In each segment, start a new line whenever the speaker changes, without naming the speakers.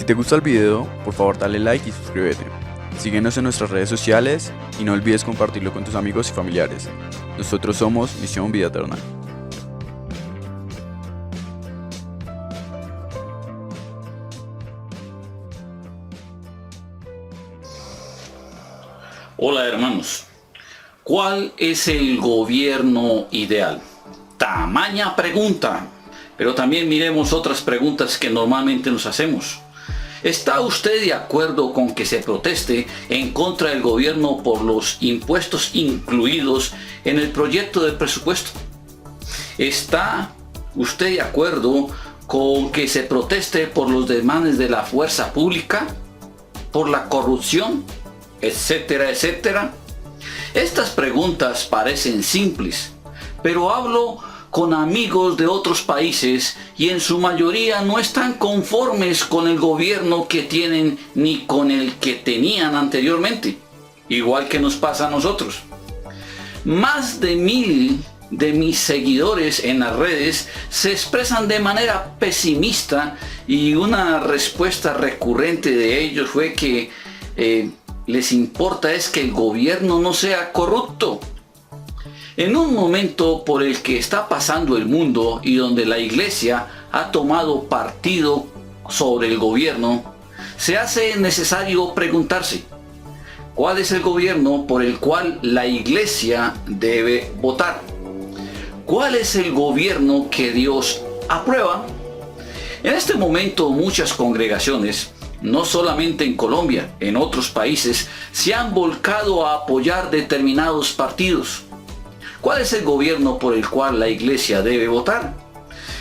Si te gusta el video, por favor dale like y suscríbete. Síguenos en nuestras redes sociales y no olvides compartirlo con tus amigos y familiares. Nosotros somos Misión Vida Eterna.
Hola hermanos, ¿cuál es el gobierno ideal? Tamaña pregunta, pero también miremos otras preguntas que normalmente nos hacemos. ¿Está usted de acuerdo con que se proteste en contra del gobierno por los impuestos incluidos en el proyecto de presupuesto? ¿Está usted de acuerdo con que se proteste por los desmanes de la fuerza pública, por la corrupción, etcétera, etcétera? Estas preguntas parecen simples, pero hablo con amigos de otros países y en su mayoría no están conformes con el gobierno que tienen ni con el que tenían anteriormente, igual que nos pasa a nosotros. Más de 1000 de mis seguidores en las redes se expresan de manera pesimista y una respuesta recurrente de ellos fue que les importa es que el gobierno no sea corrupto. En un momento por el que está pasando el mundo y donde la iglesia ha tomado partido sobre el gobierno, se hace necesario preguntarse, ¿cuál es el gobierno por el cual la iglesia debe votar? ¿Cuál es el gobierno que Dios aprueba? En este momento muchas congregaciones, no solamente en Colombia, en otros países, se han volcado a apoyar determinados partidos. ¿Cuál es el gobierno por el cual la iglesia debe votar?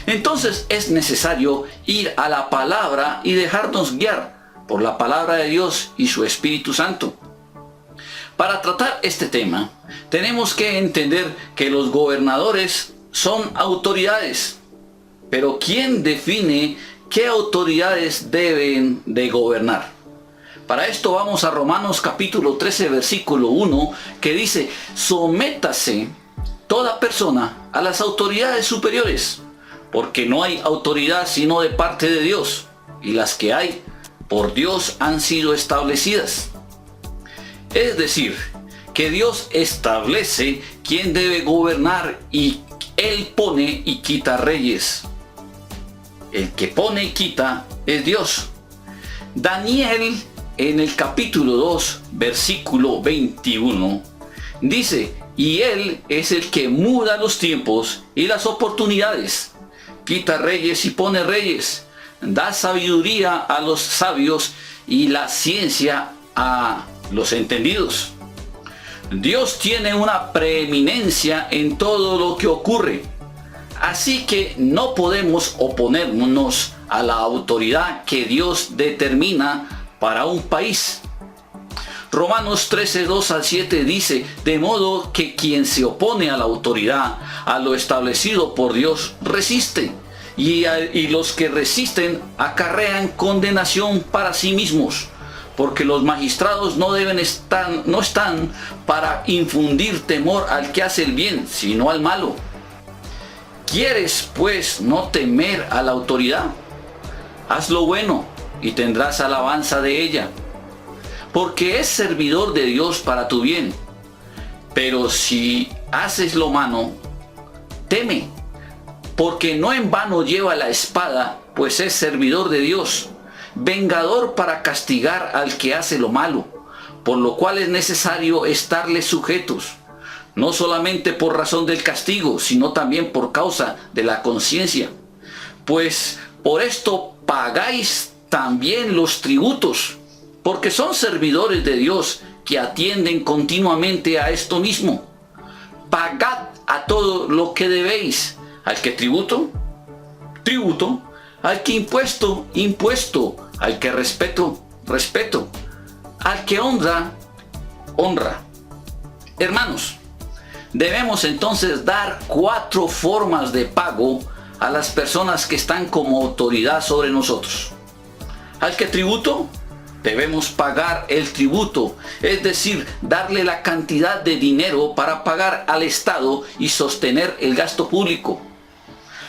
Entonces es necesario ir a la palabra y dejarnos guiar por la palabra de Dios y su Espíritu Santo. Para tratar este tema, tenemos que entender que los gobernadores son autoridades. Pero ¿quién define qué autoridades deben de gobernar? Para esto vamos a Romanos capítulo 13, versículo 1, que dice, sométase toda persona a las autoridades superiores, porque no hay autoridad sino de parte de Dios, y las que hay por Dios han sido establecidas. Es decir, que Dios establece quién debe gobernar y Él pone y quita reyes. El que pone y quita es Dios. Daniel en el capítulo 2, versículo 21, dice, y Él es el que muda los tiempos y las oportunidades, quita reyes y pone reyes, da sabiduría a los sabios y la ciencia a los entendidos. Dios tiene una preeminencia en todo lo que ocurre, así que no podemos oponernos a la autoridad que Dios determina para un país. Romanos 13, 2 al 7 dice, de modo que quien se opone a la autoridad, a lo establecido por Dios, resiste, y los que resisten acarrean condenación para sí mismos, porque los magistrados no están para infundir temor al que hace el bien, sino al malo. ¿Quieres pues no temer a la autoridad? Haz lo bueno y tendrás alabanza de ella, porque es servidor de Dios para tu bien. Pero si haces lo malo, teme, porque no en vano lleva la espada, pues es servidor de Dios, vengador para castigar al que hace lo malo, por lo cual es necesario estarle sujetos, no solamente por razón del castigo, sino también por causa de la conciencia. Pues por esto pagáis también los tributos, porque son servidores de Dios que atienden continuamente a esto mismo. Pagad a todo lo que debéis, al que tributo, tributo, al que impuesto, impuesto, al que respeto, respeto, al que honra, honra. Hermanos, debemos entonces dar 4 formas de pago a las personas que están como autoridad sobre nosotros. Al que tributo, debemos pagar el tributo, es decir, darle la cantidad de dinero para pagar al Estado y sostener el gasto público.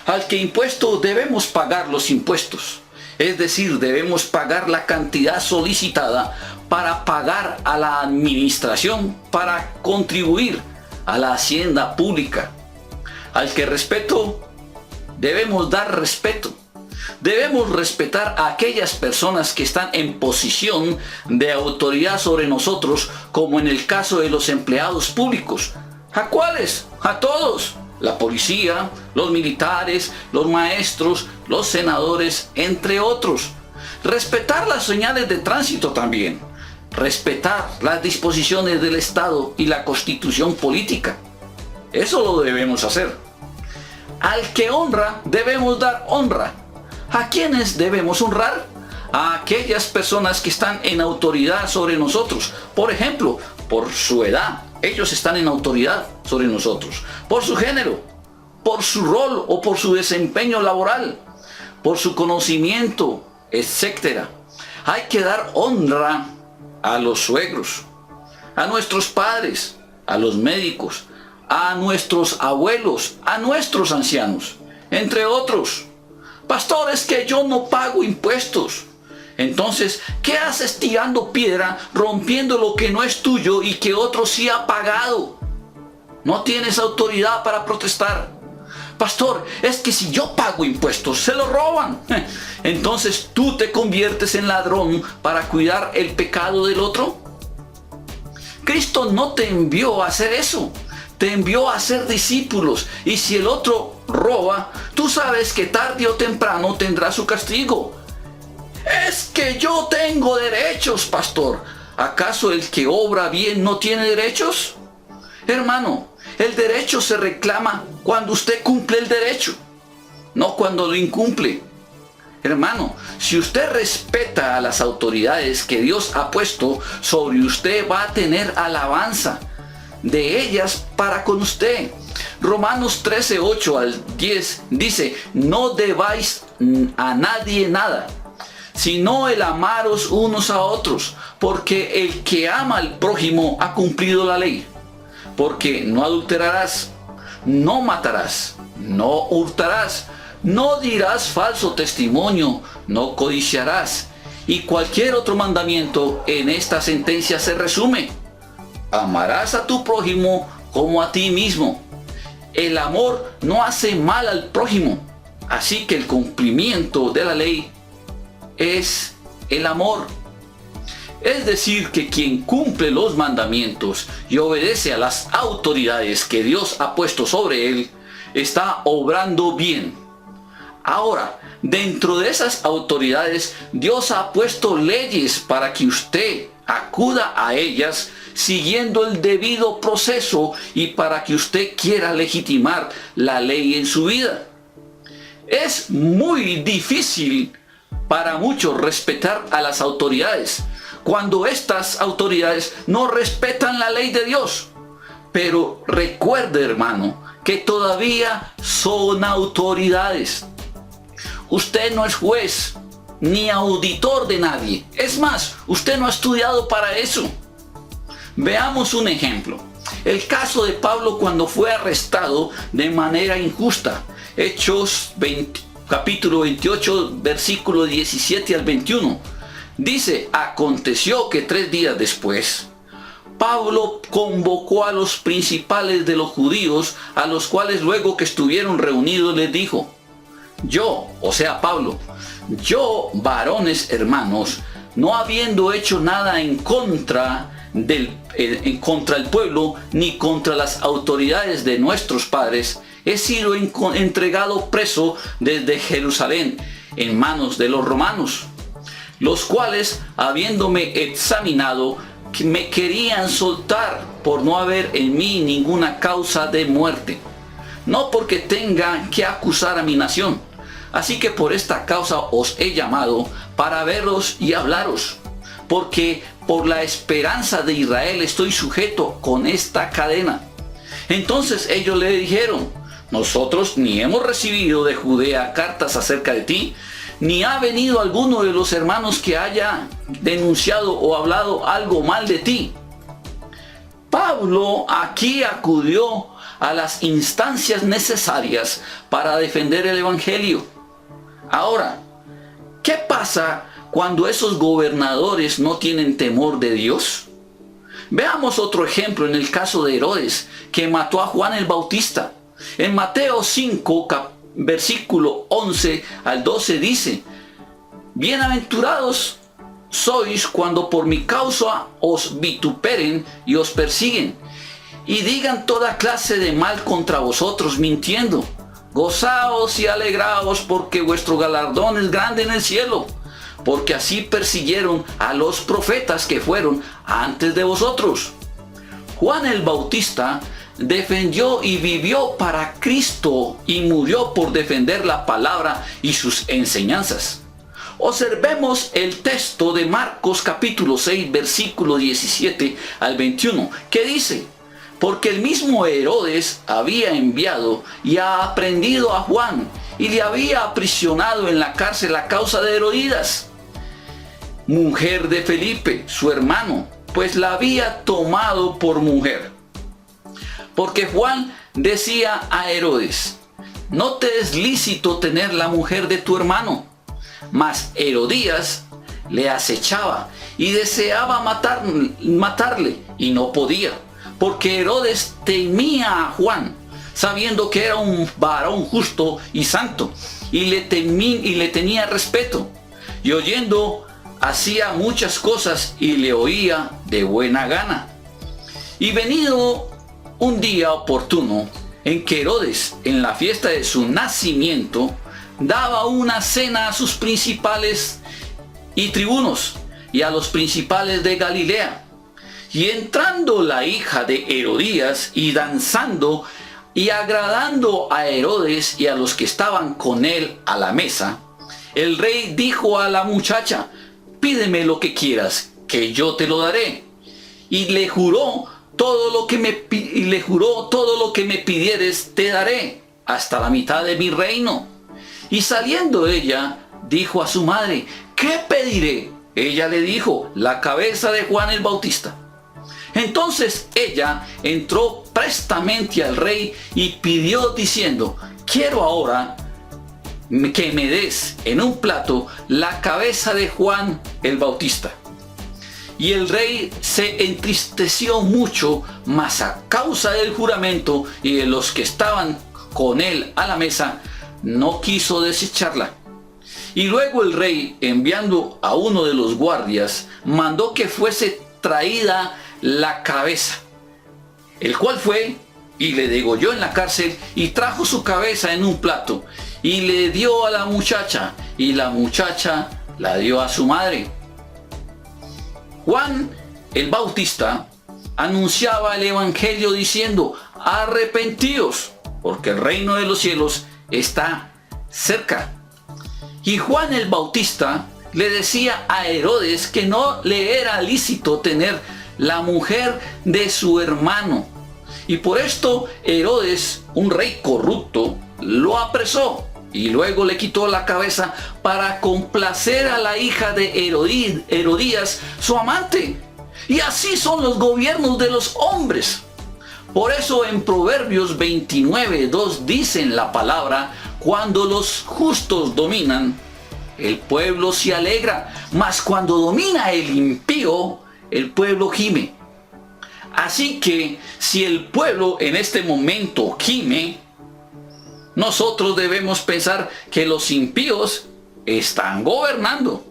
Al que impuesto, debemos pagar los impuestos, Es decir, debemos pagar la cantidad solicitada para pagar a la administración, para contribuir a la hacienda pública. Al que respeto, debemos dar respeto. Debemos respetar a aquellas personas que están en posición de autoridad sobre nosotros, como en el caso de los empleados públicos. ¿A cuáles? A todos. La policía, los militares, los maestros, los senadores, entre otros. Respetar las señales de tránsito también. Respetar las disposiciones del Estado y la Constitución política. Eso lo debemos hacer. Al que honra, debemos dar honra. ¿A quiénes debemos honrar? A aquellas personas que están en autoridad sobre nosotros. Por ejemplo, por su edad. Ellos están en autoridad sobre nosotros. Por su género, por su rol o por su desempeño laboral, por su conocimiento, etc. Hay que dar honra a los suegros, a nuestros padres, a los médicos, a nuestros abuelos, a nuestros ancianos, entre otros. Pastor, es que yo no pago impuestos. Entonces, ¿qué haces tirando piedra, rompiendo lo que no es tuyo y que otro sí ha pagado? No tienes autoridad para protestar. Pastor, es que si yo pago impuestos, se lo roban. Entonces, ¿tú te conviertes en ladrón para cuidar el pecado del otro? Cristo no te envió a hacer eso. Te envió a ser discípulos. Y si el otro roba, tú sabes que tarde o temprano tendrá su castigo. Es que yo tengo derechos, pastor. ¿Acaso el que obra bien no tiene derechos? Hermano, el derecho se reclama cuando usted cumple el derecho, no cuando lo incumple. Hermano, si usted respeta a las autoridades que Dios ha puesto sobre usted, va a tener alabanza de ellas para con usted. Romanos 13, 8 al 10 dice: no debáis a nadie nada, sino el amaros unos a otros, porque el que ama al prójimo ha cumplido la ley. Porque no adulterarás, no matarás, no hurtarás, no dirás falso testimonio, no codiciarás. Y cualquier otro mandamiento en esta sentencia se resume: amarás a tu prójimo como a ti mismo. El amor no hace mal al prójimo, así que el cumplimiento de la ley es el amor. Es decir, que quien cumple los mandamientos y obedece a las autoridades que Dios ha puesto sobre él, está obrando bien. Ahora, dentro de esas autoridades, Dios ha puesto leyes para que usted acuda a ellas siguiendo el debido proceso y para que usted quiera legitimar la ley en su vida. Es muy difícil para muchos respetar a las autoridades cuando estas autoridades no respetan la ley de Dios. Pero recuerde, hermano, que todavía son autoridades. Usted no es juez ni auditor de nadie. Es más, usted no ha estudiado para eso. Veamos un ejemplo. El caso de Pablo cuando fue arrestado de manera injusta. Hechos capítulo 28, versículo 17 al 21. Dice: aconteció que 3 días después, Pablo convocó a los principales de los judíos, a los cuales luego que estuvieron reunidos les dijo: yo, o sea Pablo, yo, varones hermanos, no habiendo hecho nada en contra el pueblo, ni contra las autoridades de nuestros padres, he sido entregado preso desde Jerusalén en manos de los romanos, los cuales, habiéndome examinado, me querían soltar por no haber en mí ninguna causa de muerte, no porque tenga que acusar a mi nación. Así que por esta causa os he llamado, para veros y hablaros, porque por la esperanza de Israel estoy sujeto con esta cadena. Entonces ellos le dijeron: nosotros ni hemos recibido de Judea cartas acerca de ti, ni ha venido alguno de los hermanos que haya denunciado o hablado algo mal de ti. Pablo aquí acudió a las instancias necesarias para defender el evangelio. Ahora, ¿Qué pasa cuando esos gobernadores no tienen temor de Dios? Veamos otro ejemplo en el caso de Herodes, que mató a Juan el Bautista. En Mateo 5, versículo 11 al 12 dice: bienaventurados sois cuando por mi causa os vituperen y os persiguen, y digan toda clase de mal contra vosotros mintiendo. Gozaos y alegraos, porque vuestro galardón es grande en el cielo, porque así persiguieron a los profetas que fueron antes de vosotros. Juan el Bautista defendió y vivió para Cristo y murió por defender la palabra y sus enseñanzas. Observemos el texto de Marcos capítulo 6, versículo 17 al 21, que dice: porque el mismo Herodes había enviado y aprehendido a Juan y le había aprisionado en la cárcel a causa de Herodías, mujer de Felipe, su hermano, pues la había tomado por mujer. Porque Juan decía a Herodes: no te es lícito tener la mujer de tu hermano. Mas Herodías le acechaba y deseaba matarle y no podía, porque Herodes temía a Juan, sabiendo que era un varón justo y santo, y le tenía respeto, y oyendo hacía muchas cosas y le oía de buena gana. Y venido un día oportuno en que Herodes, en la fiesta de su nacimiento, daba una cena a sus principales y tribunos y a los principales de Galilea. Y entrando la hija de Herodías y danzando y agradando a Herodes y a los que estaban con él a la mesa, el rey dijo a la muchacha: pídeme lo que quieras, que yo te lo daré. Y le juró: todo lo que me pidieres te daré, hasta la mitad de mi reino. Y saliendo ella, dijo a su madre: ¿qué pediré? Ella le dijo: la cabeza de Juan el Bautista. Entonces ella entró prestamente al rey y pidió diciendo: quiero ahora que me des en un plato la cabeza de Juan el Bautista. Y el rey se entristeció mucho, mas a causa del juramento y de los que estaban con él a la mesa, no quiso desecharla. Y luego el rey, enviando a uno de los guardias, mandó que fuese traída la cabeza, el cual fue y le degolló en la cárcel y trajo su cabeza en un plato y le dio a la muchacha, y la muchacha la dio a su madre. Juan el Bautista anunciaba el evangelio diciendo: arrepentíos, porque el reino de los cielos está cerca. Y Juan el Bautista le decía a Herodes que no le era lícito tener la mujer de su hermano. Y por esto Herodes, un rey corrupto, lo apresó y luego le quitó la cabeza para complacer a la hija de Herodías, su amante. Y así son los gobiernos de los hombres. Por eso en Proverbios 29:2 dicen la palabra: cuando los justos dominan, el pueblo se alegra, mas cuando domina el impío, el pueblo gime. Así que si el pueblo en este momento gime, nosotros debemos pensar que los impíos están gobernando.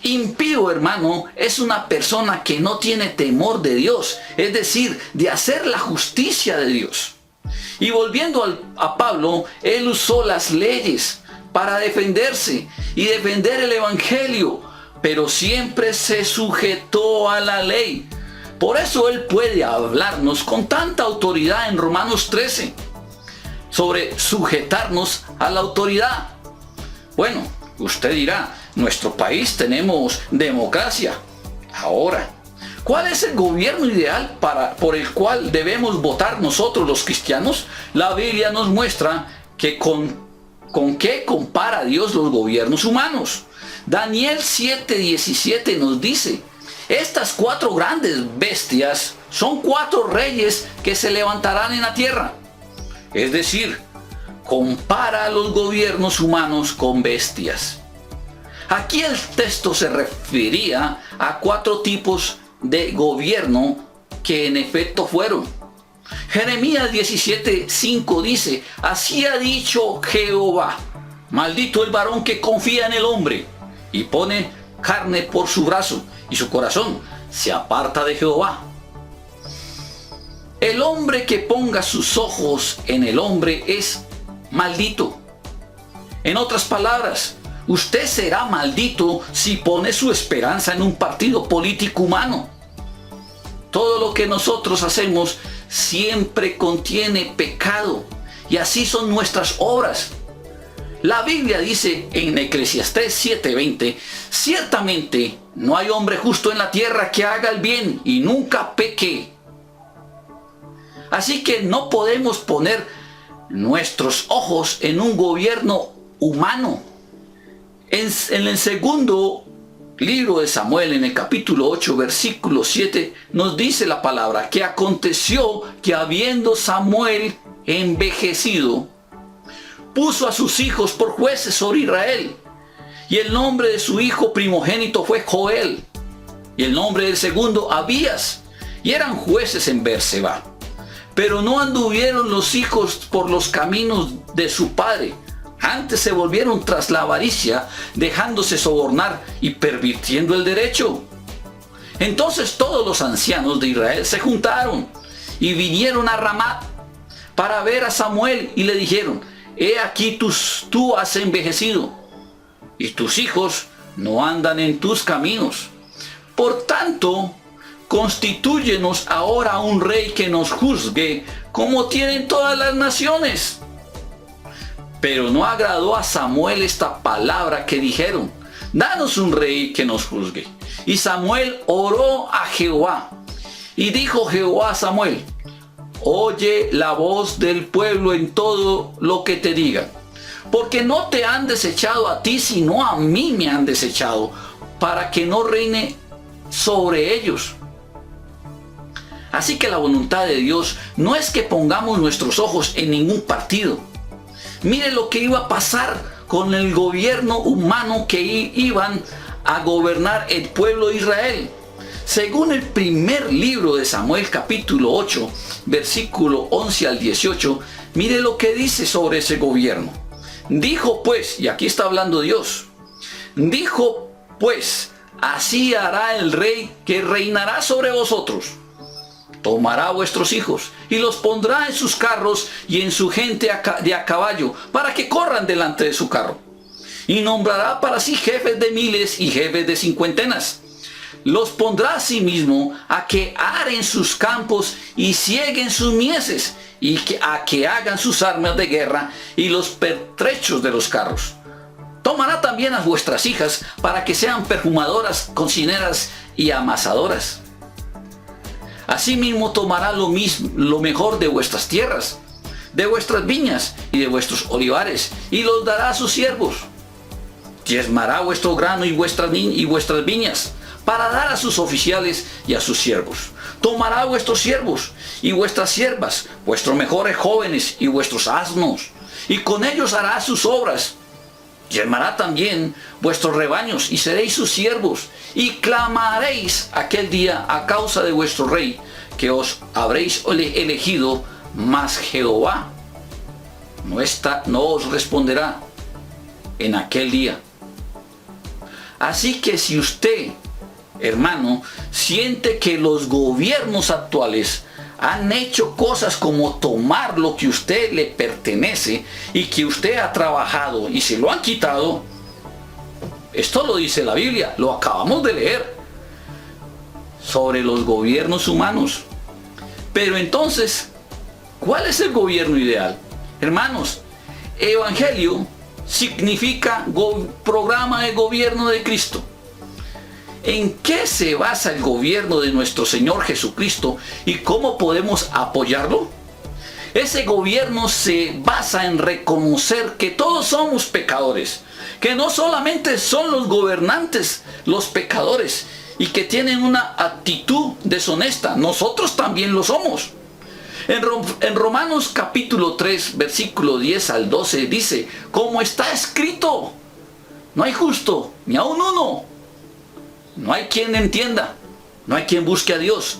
Impío, hermano, es una persona que no tiene temor de Dios, es decir, de hacer la justicia de Dios. Y volviendo a Pablo, él usó las leyes para defenderse y defender el evangelio, pero siempre se sujetó a la ley. Por eso él puede hablarnos con tanta autoridad en Romanos 13 sobre sujetarnos a la autoridad. Bueno, usted dirá: nuestro país tenemos democracia. Ahora, ¿cuál es el gobierno ideal por el cual debemos votar nosotros los cristianos? La Biblia nos muestra que con qué compara Dios los gobiernos humanos. Daniel 7:17 nos dice: estas 4 grandes bestias son 4 reyes que se levantarán en la tierra. Es decir, compara a los gobiernos humanos con bestias. Aquí el texto se refería a 4 tipos de gobierno que en efecto fueron. Jeremías 17:5 dice: así ha dicho Jehová, maldito el varón que confía en el hombre y pone carne por su brazo, y su corazón se aparta de Jehová. El hombre que ponga sus ojos en el hombre es maldito. En otras palabras, usted será maldito si pone su esperanza en un partido político humano. Todo lo que nosotros hacemos siempre contiene pecado, y así son nuestras obras. La Biblia dice en Eclesiastés 7:20: ciertamente no hay hombre justo en la tierra que haga el bien y nunca peque. Así que no podemos poner nuestros ojos en un gobierno humano. En el segundo libro de Samuel, en el capítulo 8, versículo 7, nos dice la palabra que aconteció que habiendo Samuel envejecido, puso a sus hijos por jueces sobre Israel. Y el nombre de su hijo primogénito fue Joel, y el nombre del segundo Abías, y eran jueces en Beerseba. Pero no anduvieron los hijos por los caminos de su padre, antes se volvieron tras la avaricia, dejándose sobornar y pervirtiendo el derecho. Entonces todos los ancianos de Israel se juntaron y vinieron a Ramá para ver a Samuel, y le dijeron: he aquí tú has envejecido, y tus hijos no andan en tus caminos. Por tanto, constitúyenos ahora un rey que nos juzgue, como tienen todas las naciones. Pero no agradó a Samuel esta palabra que dijeron: danos un rey que nos juzgue. Y Samuel oró a Jehová, y dijo Jehová a Samuel: oye la voz del pueblo en todo lo que te digan, porque no te han desechado a ti, sino a mí me han desechado, para que no reine sobre ellos. Así que la voluntad de Dios no es que pongamos nuestros ojos en ningún partido. Mire lo que iba a pasar con el gobierno humano que iban a gobernar el pueblo de Israel. Según el primer libro de Samuel, capítulo 8, versículo 11 al 18, mire lo que dice sobre ese gobierno. Dijo pues, y aquí está hablando Dios, dijo pues: así hará el rey que reinará sobre vosotros. Tomará a vuestros hijos y los pondrá en sus carros y en su gente de a caballo, para que corran delante de su carro. Y nombrará para sí jefes de miles y jefes de cincuentenas. Los pondrá a sí mismo a que aren sus campos y sieguen sus mieses, y a que hagan sus armas de guerra y los pertrechos de los carros. Tomará también a vuestras hijas para que sean perfumadoras, cocineras y amasadoras. Asimismo tomará lo mejor de vuestras tierras, de vuestras viñas y de vuestros olivares, y los dará a sus siervos. Diezmará vuestro grano y vuestras viñas, para dar a sus oficiales y a sus siervos. Tomará vuestros siervos y vuestras siervas, vuestros mejores jóvenes y vuestros asnos, y con ellos hará sus obras. Diezmará también vuestros rebaños, y seréis sus siervos, y clamaréis aquel día a causa de vuestro rey, que os habréis elegido, mas Jehová no os responderá en aquel día. Así que si usted, hermano, siente que los gobiernos actuales han hecho cosas como tomar lo que a usted le pertenece y que usted ha trabajado y se lo han quitado, esto lo dice la Biblia, lo acabamos de leer, sobre los gobiernos humanos. Pero entonces, ¿cuál es el gobierno ideal? Hermanos, evangelio significa programa de gobierno de Cristo. ¿En qué se basa el gobierno de nuestro Señor Jesucristo y cómo podemos apoyarlo? Ese gobierno se basa en reconocer que todos somos pecadores, que no solamente son los gobernantes los pecadores y que tienen una actitud deshonesta, nosotros también lo somos. En Romanos capítulo 3, versículo 10 al 12 dice: como está escrito, No hay justo, ni aun uno. No hay quien entienda. No hay quien busque a Dios.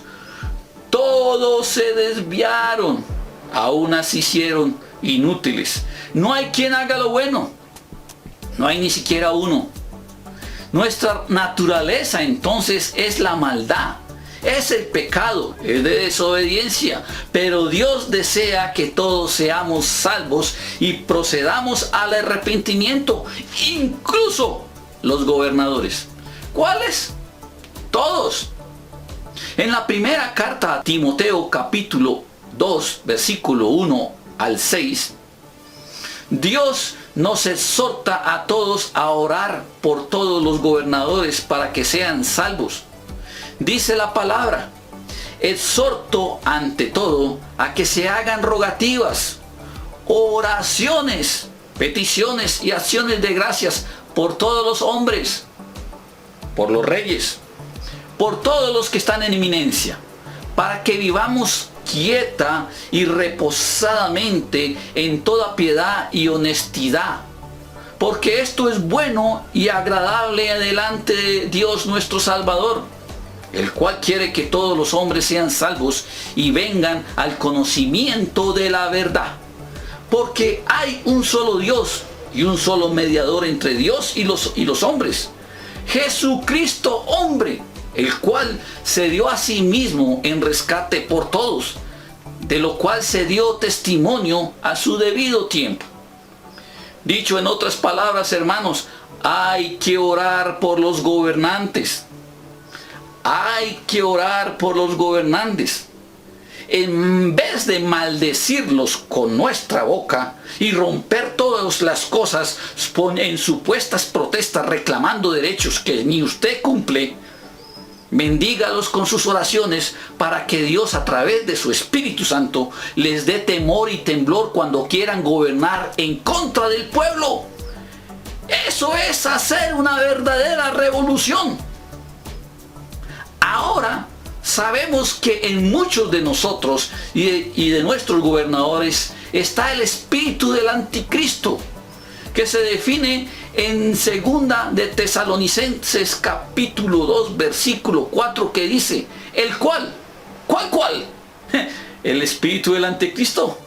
Todos se desviaron. Aún así hicieron inútiles. No hay quien haga lo bueno. No hay ni siquiera uno. Nuestra naturaleza entonces es la maldad. Es el pecado, es de desobediencia, pero Dios desea que todos seamos salvos y procedamos al arrepentimiento, incluso los gobernadores. ¿Cuáles? Todos. En la primera carta a Timoteo capítulo 2, versículo 1 al 6, Dios nos exhorta a todos a orar por todos los gobernadores para que sean salvos. Dice la palabra: exhorto ante todo a que se hagan rogativas, oraciones, peticiones y acciones de gracias por todos los hombres, por los reyes, por todos los que están en eminencia, para que vivamos quieta y reposadamente en toda piedad y honestidad, porque esto es bueno y agradable delante de Dios nuestro Salvador, el cual quiere que todos los hombres sean salvos y vengan al conocimiento de la verdad. Porque hay un solo Dios y un solo mediador entre Dios y los hombres, Jesucristo hombre, el cual se dio a sí mismo en rescate por todos, de lo cual se dio testimonio a su debido tiempo. Dicho en otras palabras, hermanos, hay que orar por los gobernantes. Hay que orar por los gobernantes. En vez de maldecirlos con nuestra boca y romper todas las cosas en supuestas protestas reclamando derechos que ni usted cumple, bendígalos con sus oraciones para que Dios, a través de su Espíritu Santo, les dé temor y temblor cuando quieran gobernar en contra del pueblo. Eso es hacer una verdadera revolución. Ahora sabemos que en muchos de nosotros y de nuestros gobernadores está el espíritu del anticristo, que se define en 2 de Tesalonicenses capítulo 2 versículo 4, que dice: el cual, ¿cuál? El espíritu del anticristo.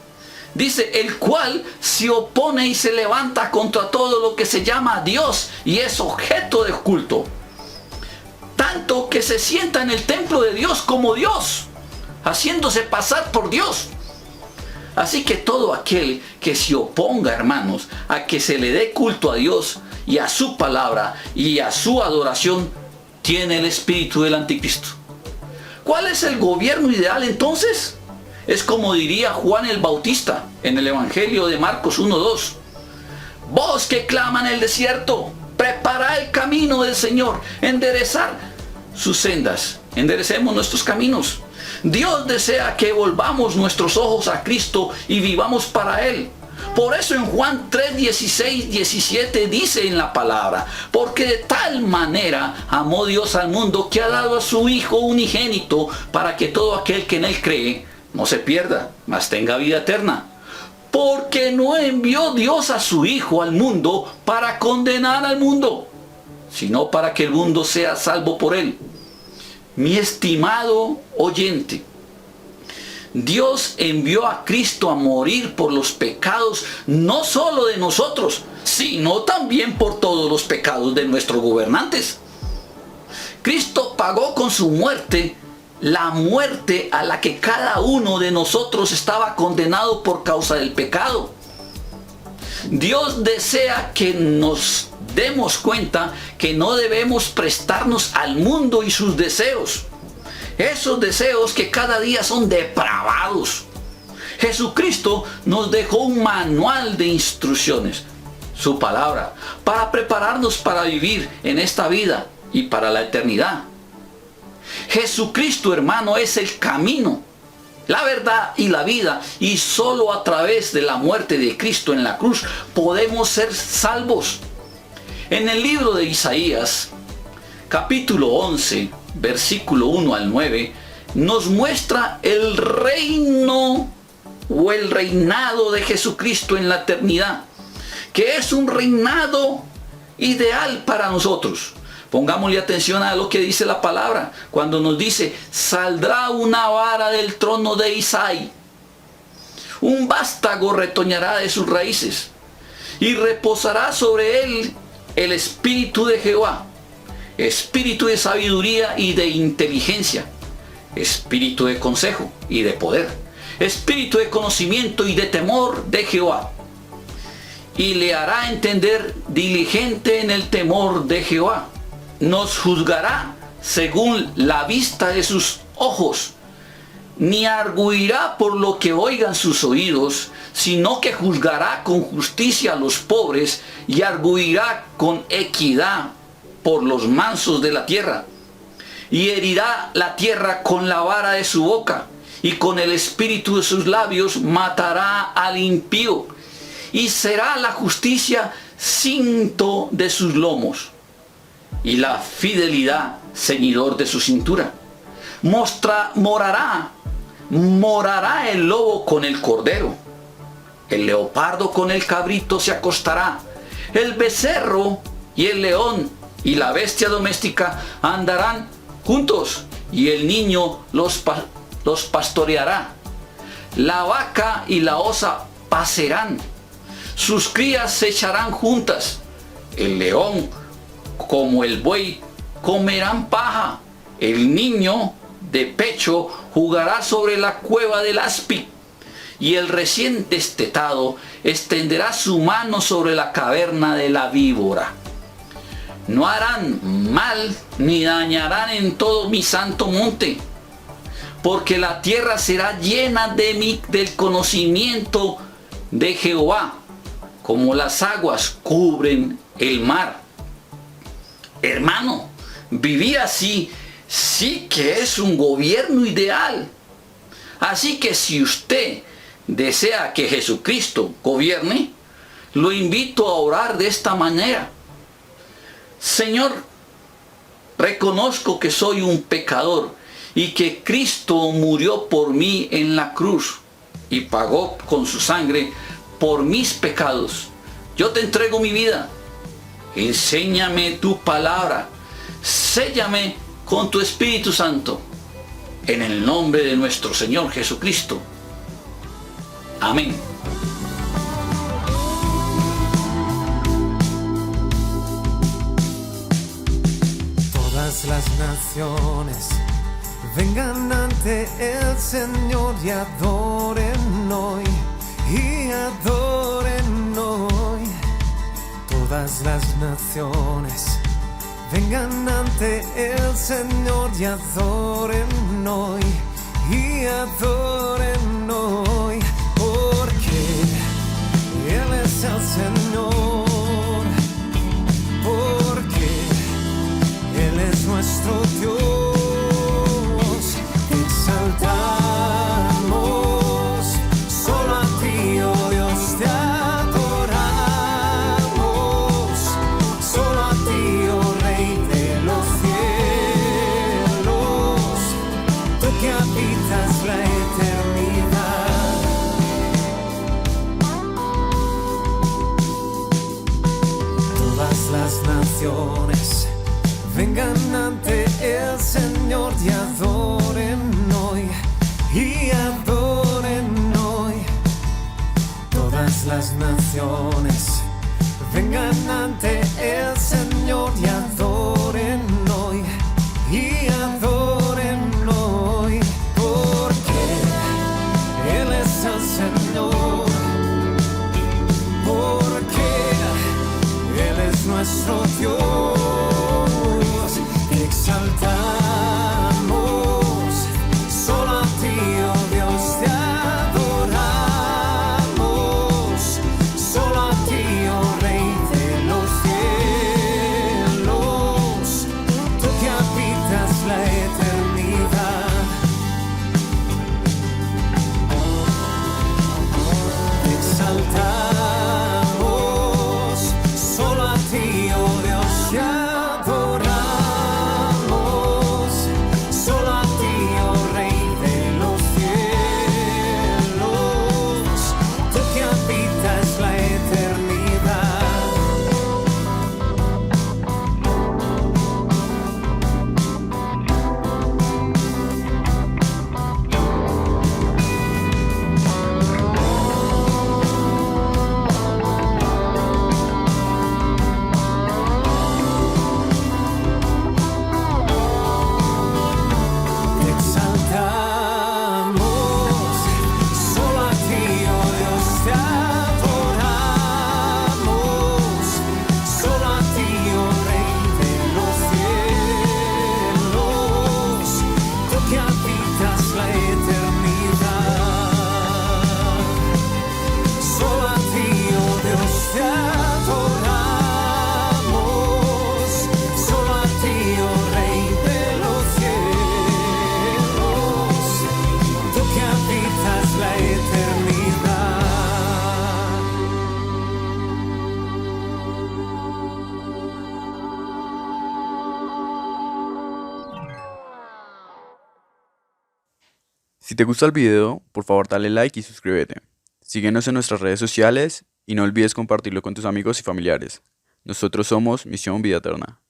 Dice: el cual se opone y se levanta contra todo lo que se llama Dios y es objeto de culto, tanto que se sienta en el templo de Dios como Dios, haciéndose pasar por Dios. Así que todo aquel que se oponga, hermanos, a que se le dé culto a Dios y a su palabra y a su adoración, tiene el espíritu del anticristo. ¿Cuál es el gobierno ideal entonces? Es como diría Juan el Bautista en el Evangelio de Marcos 1:2. Vos que claman en el desierto, preparad el camino del Señor, enderezar sus sendas, enderecemos nuestros caminos. Dios desea que volvamos nuestros ojos a Cristo y vivamos para Él. Por eso en Juan 3:16-17 dice en la palabra: porque de tal manera amó Dios al mundo que ha dado a su Hijo unigénito, para que todo aquel que en Él cree no se pierda, mas tenga vida eterna. Porque no envió Dios a su Hijo al mundo para condenar al mundo, sino para que el mundo sea salvo por Él. Mi estimado oyente, Dios envió a Cristo a morir por los pecados no solo de nosotros, sino también por todos los pecados de nuestros gobernantes. Cristo pagó con su muerte la muerte a la que cada uno de nosotros estaba condenado por causa del pecado. Dios desea que nos demos cuenta que no debemos prestarnos al mundo y sus deseos. Esos deseos que cada día son depravados. Jesucristo nos dejó un manual de instrucciones, su palabra, para prepararnos para vivir en esta vida y para la eternidad. Jesucristo, hermano, es el camino, la verdad y la vida, y solo a través de la muerte de Cristo en la cruz podemos ser salvos. En el libro de Isaías, capítulo 11, versículo 1 al 9, nos muestra el reino o el reinado de Jesucristo en la eternidad, que es un reinado ideal para nosotros. Pongámosle atención a lo que dice la palabra, cuando nos dice, saldrá una vara del trono de Isaí, un vástago retoñará de sus raíces, y reposará sobre él el espíritu de Jehová, espíritu de sabiduría y de inteligencia, espíritu de consejo y de poder, espíritu de conocimiento y de temor de Jehová. Y le hará entender diligente en el temor de Jehová. Nos juzgará según la vista de sus ojos, ni arguirá por lo que oigan sus oídos, sino que juzgará con justicia a los pobres y arguirá con equidad por los mansos de la tierra. Y herirá la tierra con la vara de su boca, y con el espíritu de sus labios matará al impío, y será la justicia cinto de sus lomos, y la fidelidad ceñidor de su cintura. Morará el lobo con el cordero, el leopardo con el cabrito se acostará, el becerro y el león y la bestia doméstica andarán juntos, y el niño los pastoreará. La vaca y la osa pacerán, sus crías se echarán juntas. El león como el buey comerán paja, el niño de pecho jugará sobre la cueva del aspi, y el recién destetado extenderá su mano sobre la caverna de la víbora. No harán mal ni dañarán en todo mi santo monte, porque la tierra será llena del conocimiento de Jehová, como las aguas cubren el mar. Hermano, vivir así sí que es un gobierno ideal. Así que si usted desea que Jesucristo gobierne, lo invito a orar de esta manera. Señor, reconozco que soy un pecador y que Cristo murió por mí en la cruz y pagó con su sangre por mis pecados. Yo te entrego mi vida. Enséñame tu palabra. Séllame con tu Espíritu Santo. En el nombre de nuestro Señor Jesucristo. Amén.
Todas las naciones vengan ante el Señor y adoren hoy, y adoren hoy. Todas las naciones vengan ante el Señor y adoren hoy, y adoren hoy, porque Él es el Señor, porque Él es nuestro Dios. Te exaltamos, solo a ti, oh Dios, te adoramos, solo a ti, oh Rey de los cielos, tú que habitas la eternidad. Todas las naciones vengan ante el Señor y adoren hoy, y adoren hoy. Todas las naciones vengan ante el Señor y adoren hoy, y adoren hoy, porque Él es el Señor, porque Él es nuestro Dios. Te exaltamos,
Si te gusta el video, por favor dale like y suscríbete. Síguenos en nuestras redes sociales y no olvides compartirlo con tus amigos y familiares. Nosotros somos Misión Vida Eterna.